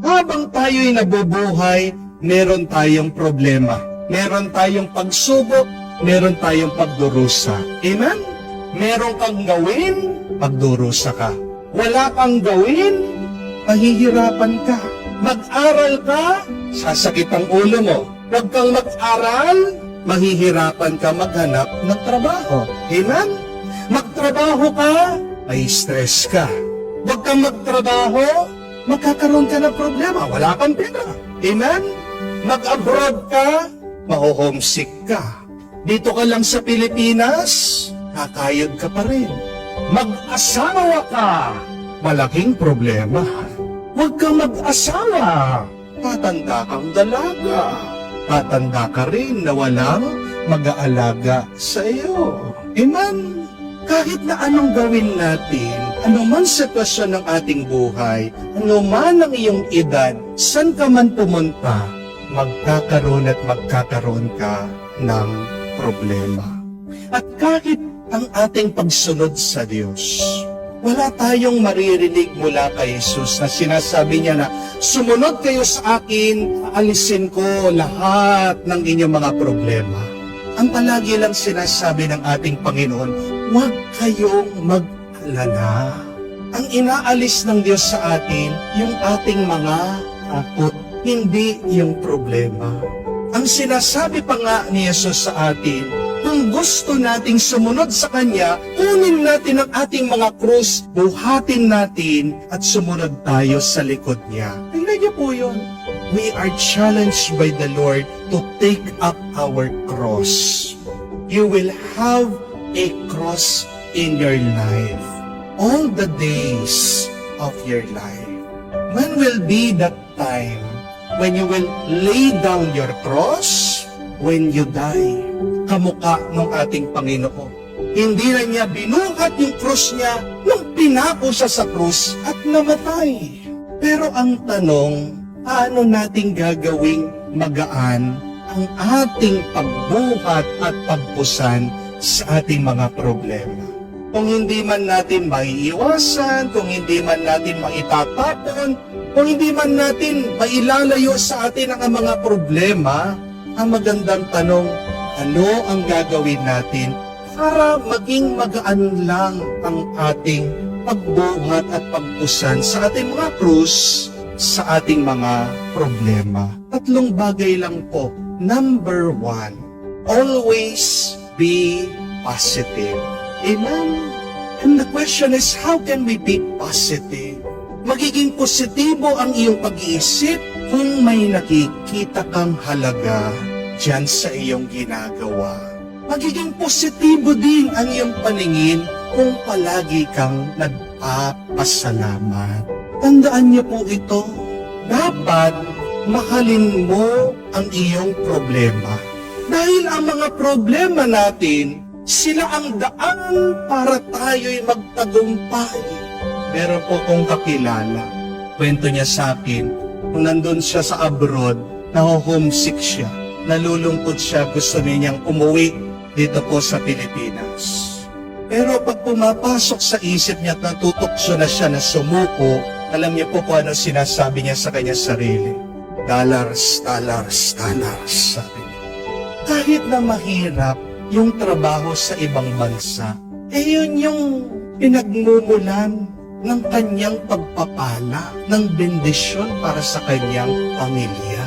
Habang tayo'y nabubuhay, meron tayong problema. Meron tayong pagsubok, meron tayong pagdurusa. Amen? Meron kang gawin, pagdurusa ka. Wala kang gawin, mahihirapan ka. Mag-aral ka, sasakit ang ulo mo. Huwag kang mag-aral, mahihirapan ka maghanap ng trabaho. Amen? Magtrabaho ka, may stress ka. Huwag kang magtrabaho, magkakaroon ka ng problema. Wala kang pera. Amen? Mag-abroad ka, maho-homesick ka. Dito ka lang sa Pilipinas, kakayod ka pa rin. Mag-asawa ka, malaking problema. Huwag kang mag-asawa, tatanda kang dalaga. Tatanda ka rin na walang mag-aalaga sa iyo. Amen? Kahit na anong gawin natin, anuman sitwasyon ng ating buhay, anuman ang iyong edad, saan ka man pumunta, magkakaroon at magkakaroon ka ng problema. At kahit ang ating pagsunod sa Diyos, wala tayong maririnig mula kay Jesus na sinasabi niya na, sumunod kayo sa akin, aalisin ko lahat ng inyong mga problema. Ang palagi lang sinasabi ng ating Panginoon, huwag kayong mag-alala. Ang inaalis ng Diyos sa atin, yung ating mga takot, hindi yung problema. Ang sinasabi pa nga ni Jesus sa atin, kung gusto nating sumunod sa Kanya, kunin natin ang ating mga krus, buhatin natin at sumunod tayo sa likod niya. Tingnan niyo po yun. We are challenged by the Lord to take up our cross. You will have a cross in your life all the days of your life. When will be that time when you will lay down your cross? When you die, kamukha ng ating Panginoon. Hindi na niya binuhat yung krus niya nung pinako siya sa krus at namatay. Pero ang tanong, paano natin gagawing magaan ang ating pagbuhat at pagpusan sa ating mga problema? Kung hindi man natin maiiwasan, kung hindi man natin maitatapon, kung hindi man natin mailalayo sa atin ang mga problema, ang magandang tanong, ano ang gagawin natin para maging magaan lang ang ating pagbuhat at pagpusan sa ating mga krus, sa ating mga problema? Tatlong bagay lang po. Number 1, always be positive. Amen? And the question is, how can we be positive? Magiging positibo ang iyong pag-iisip kung may nakikita kang halaga dyan sa iyong ginagawa. Magiging positibo din ang iyong paningin kung palagi kang nagpapasalamat. Tandaan niyo po ito, dapat mahalin mo ang iyong problema. Dahil ang mga problema natin, sila ang daan para tayo'y magtagumpay. Meron po kong kakilala, kwento niya sa akin, kung nandun siya sa abroad, naho-homesick siya, nalulungkot siya, gusto niyang umuwi dito po sa Pilipinas. Pero pag pumapasok sa isip niya at natutokso na siya na sumuko, alam niya po kung ano sinasabi niya sa kanya sarili. Dollars, dollars, dollars, sabi niya. Kahit na mahirap yung trabaho sa ibang bansa, yun yung pinagmumulan ng kanyang pagpapala, ng bendisyon para sa kanyang pamilya.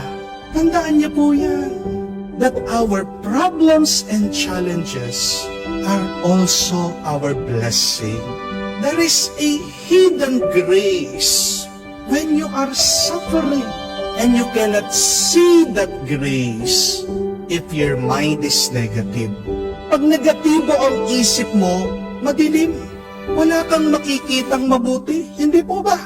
Tandaan niya po yan, that our problems and challenges are also our blessing. There is a hidden grace when you are suffering and you cannot see that grace if your mind is negative. Pag negatibo ang isip mo, madilim, wala kang makikitang mabuti, hindi po ba?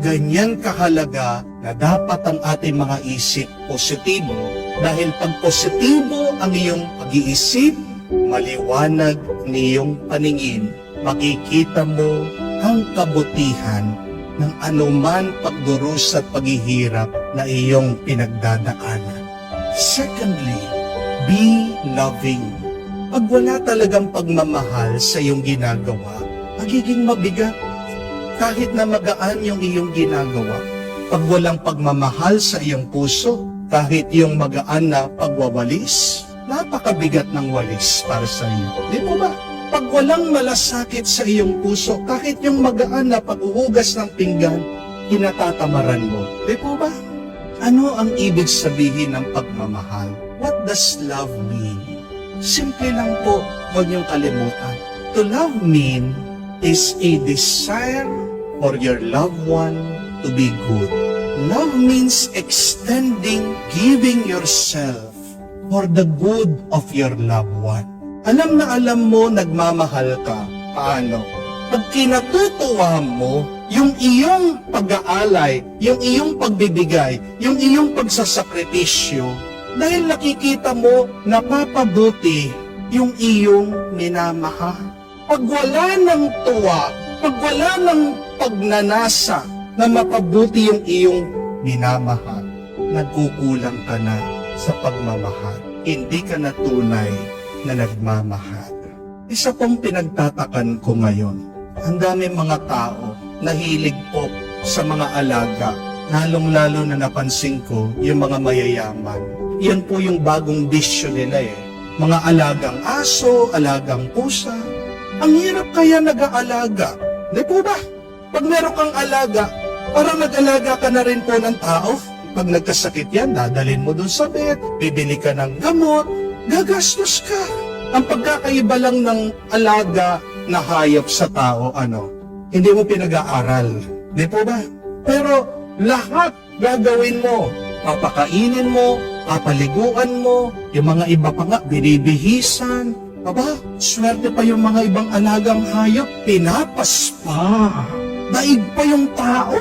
Ganyan kahalaga na dapat ang ating mga isip positibo, dahil pag positibo ang iyong pag-iisip, maliwanag niyong paningin, makikita mo ang kabutihan ng anuman pagdurusa at paghihirap na iyong pinagdadaanan. Secondly, be loving. Pag wala talagang pagmamahal sa iyong ginagawa, magiging mabigat. Kahit na magaan yung iyong ginagawa, Pag walang pagmamahal sa iyong puso, kahit yung magaan na pagwawalis, napakabigat ng walis para sa iyo. Di po ba? Pag walang malasakit sa iyong puso, kahit yung magaan na paghuhugas ng pinggan, kinatatamaran mo. Di po ba? Ano ang ibig sabihin ng pagmamahal? What does love mean? Simple lang po, huwag niyong kalimutan. To love mean is a desire for your loved one to be good. Love means extending, giving yourself for the good of your loved one. Alam na alam mo, nagmamahal ka. Paano? Pag kinatutuwa mo, yung iyong pag-aalay, yung iyong pagbibigay, yung iyong pagsasakripisyo, dahil nakikita mo, napapabuti yung iyong minamahal. Pag wala ng tuwa, pag wala ng pagnanasa na mapabuti yung iyong minamahal, nagkukulang ka na sa pagmamahal. Hindi ka na tunay na nagmamahal. Isa pong pinagtatakan ko ngayon, ang dami mga tao nahilig po sa mga alaga, lalong-lalo na napansin ko yung mga mayayaman. Yan po yung bagong bisyo nila Mga alagang aso, alagang pusa. Ang hirap kaya nag-aalaga. Di po ba? Pag meron kang alaga, parang nag-alaga ka na rin po ng tao. Pag nagkasakit yan, dadalhin mo dun sa vet, bibili ka ng gamot, gagastos ka. Ang pagkakaiba lang ng alaga na hayop sa tao, hindi mo pinag-aaral. Di po ba? Pero lahat gagawin mo. Papakainin mo, papaliguan mo, yung mga iba pa nga, binibihisan. Aba, swerte pa yung mga ibang alagang hayop, pinapaspa. Daig pa yung tao,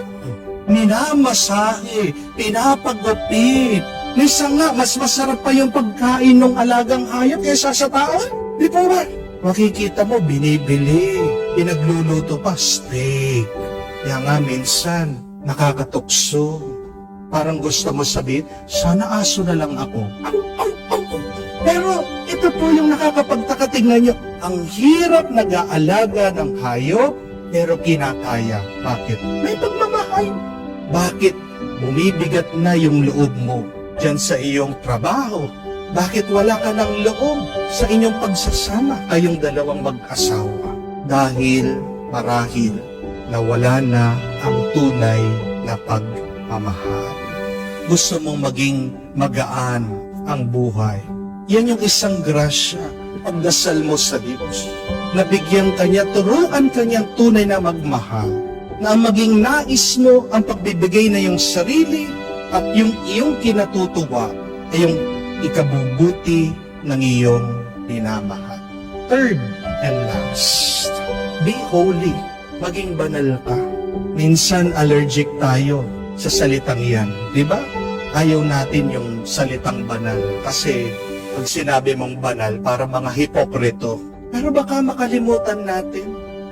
minamasahe, pinapagupit. Minsan nga, mas masarap pa yung pagkain ng alagang hayop kaysa sa tao. Di po ba? Makikita mo, binibili, pinagluluto pa, steak. Kaya nga minsan, nakakatukso. Parang gusto mo sabihin, sana aso na lang ako. Pero ito po yung nakakapagtaka, tingnan nyo. Ang hirap nag-aalaga ng hayop, pero kinakaya. Bakit? May pagmamahal. Bakit? Bumibigat na yung loob mo dyan sa iyong trabaho. Bakit wala ka ng loob sa inyong pagsasama kayong dalawang mag-asawa? Dahil marahil nawala na ang tunay na pagmamahal. Gusto mong maging magaan ang buhay. Yan yung isang grasya, pagdasal mo sa Diyos. Nabigyan kanya, turuan kanyang tunay na magmahal. Na maging nais mo ang pagbibigay na yung sarili at yung iyong kinatutuwa ay yung ikabubuti ng iyong pinamahal. Third and last, be holy. Maging banal ka. Minsan allergic tayo sa salitang yan, di ba? Ayaw natin yung salitang banal kasi pag sinabi mong banal, para mga hipokrito. Pero baka makalimutan natin,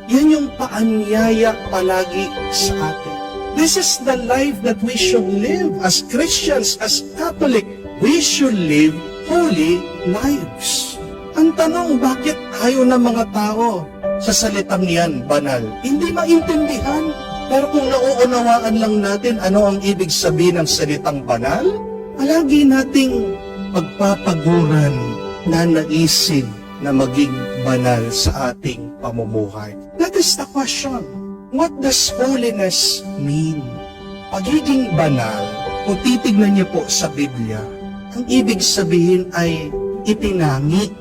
yan yung paanyaya palagi sa atin. This is the life that we should live as Christians, as Catholic. We should live holy lives. Ang tanong, bakit ayaw ng mga tao sa salitang yan, banal? Hindi maintindihan. Pero kung nauunawaan lang natin ano ang ibig sabihin ng salitang banal, palagi nating pagpapaguran na naisip na maging banal sa ating pamumuhay. That is the question. What does holiness mean? Pagiging banal, kung titignan niyo po sa Biblia, ang ibig sabihin ay itinangi,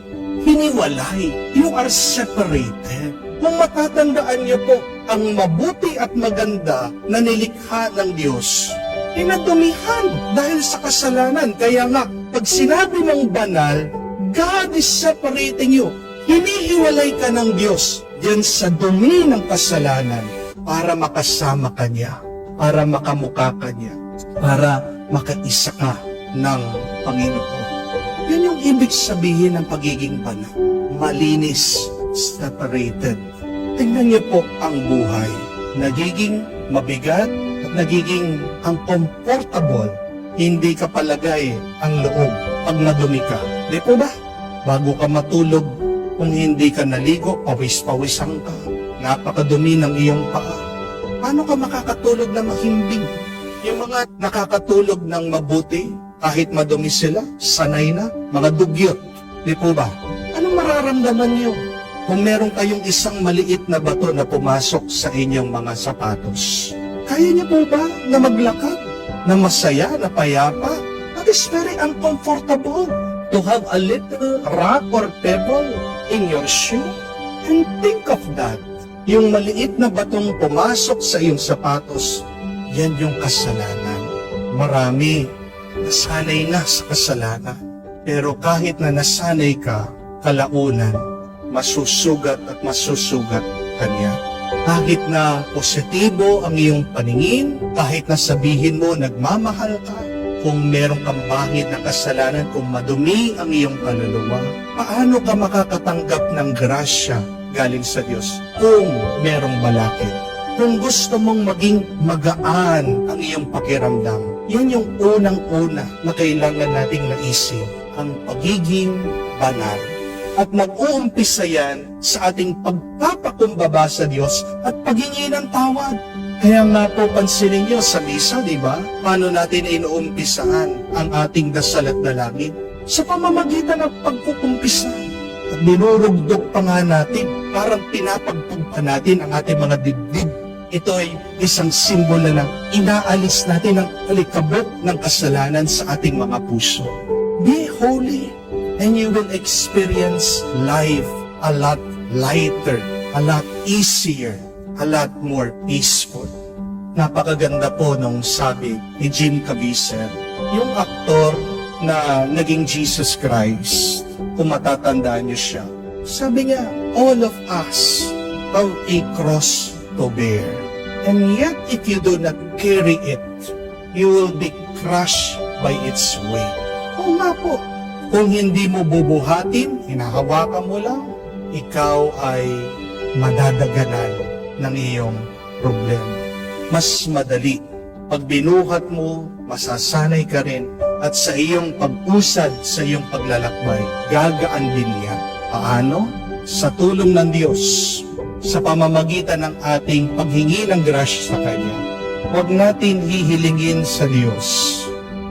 hiniwalay. You are separated. Kung matatandaan niyo po, ang mabuti at maganda na nilikha ng Diyos, inadumihan dahil sa kasalanan. Kaya nga, pag sinabi ng banal, God is separating you. Hinihiwalay ka ng Diyos diyan sa dumi ng kasalanan para makasama ka niya, para makamukha ka niya, para makaisa ka ng Panginoon. Yan yung ibig sabihin ng pagiging banal. Malinis, separated. Tingnan niyo po ang buhay. Nagiging mabigat at nagiging ang comfortable. Hindi ka palagay ang loob pag nadumi ka. Di po ba? Bago ka matulog, kung hindi ka naligo, pawis-pawisan ka. Napakadumi ng iyong paa. Paano ka makakatulog na mahimbing? Yung mga nakakatulog ng mabuti, kahit madumi sila, sanay na, mga dugyot. Di po ba? Anong mararamdaman niyo kung meron kayong isang maliit na bato na pumasok sa inyong mga sapatos? Kaya niyo po ba na maglakad, na masaya, na payapa? That is very uncomfortable to have a little rock or pebble in your shoe. And think of that. Yung maliit na batong pumasok sa iyong sapatos, yan yung kasalanan. Marami nasanay na sa kasalanan. Pero kahit na nasanay ka, kalaunan, masusugat at masusugat ka niya. Kahit na positibo ang iyong paningin, kahit na sabihin mo nagmamahal ka, kung meron kang bahid na kasalanan, kung madumi ang iyong kaluluwa, paano ka makakatanggap ng grasya galing sa Diyos kung merong balakid? Kung gusto mong maging magaan ang iyong pakiramdam, yan yung unang-una na kailangan nating naisip, ang pagiging banal. At mag-uumpisa yan sa ating pagpapakumbaba sa Diyos at paghingi ng tawad. Kaya nga po pansinin niyo sa misa, di ba? Paano natin inuumpisahan ang ating dasal at dalangin? Sa pamamagitan ng pagkukumpisa. At dinurugdog pa nga natin, parang pinapagpag pa natin ang ating mga dibdib. Ito ay isang simbolo ng inaalis natin ang alikabok ng kasalanan sa ating mga puso. Be holy, and you will experience life a lot lighter, a lot easier, a lot more peaceful. Napakaganda po nung sabi ni Jim Caviezel, yung aktor na naging Jesus Christ, kung matatandaan niyo siya. Sabi niya, all of us have a cross to bear. And yet, if you do not carry it, you will be crushed by its weight. Oo nga po, kung hindi mo bubuhatin, hinahawakan mo lang, ikaw ay madadaganan ng iyong problema. Mas madali, pag binuhat mo, masasanay ka rin, at sa iyong pag-usad, sa iyong paglalakbay, gagaan din yan. Paano? Sa tulong ng Diyos, sa pamamagitan ng ating paghingi ng grasya sa Kanya. Huwag natin hihilingin sa Diyos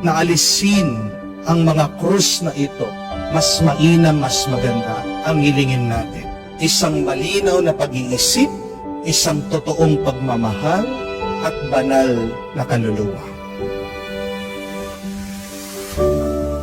na alisin ang mga krus na ito. Mas mainam, mas maganda ang hilingin natin. Isang malinaw na pag-iisip, isang totoong pagmamahal, at banal na kaluluwa.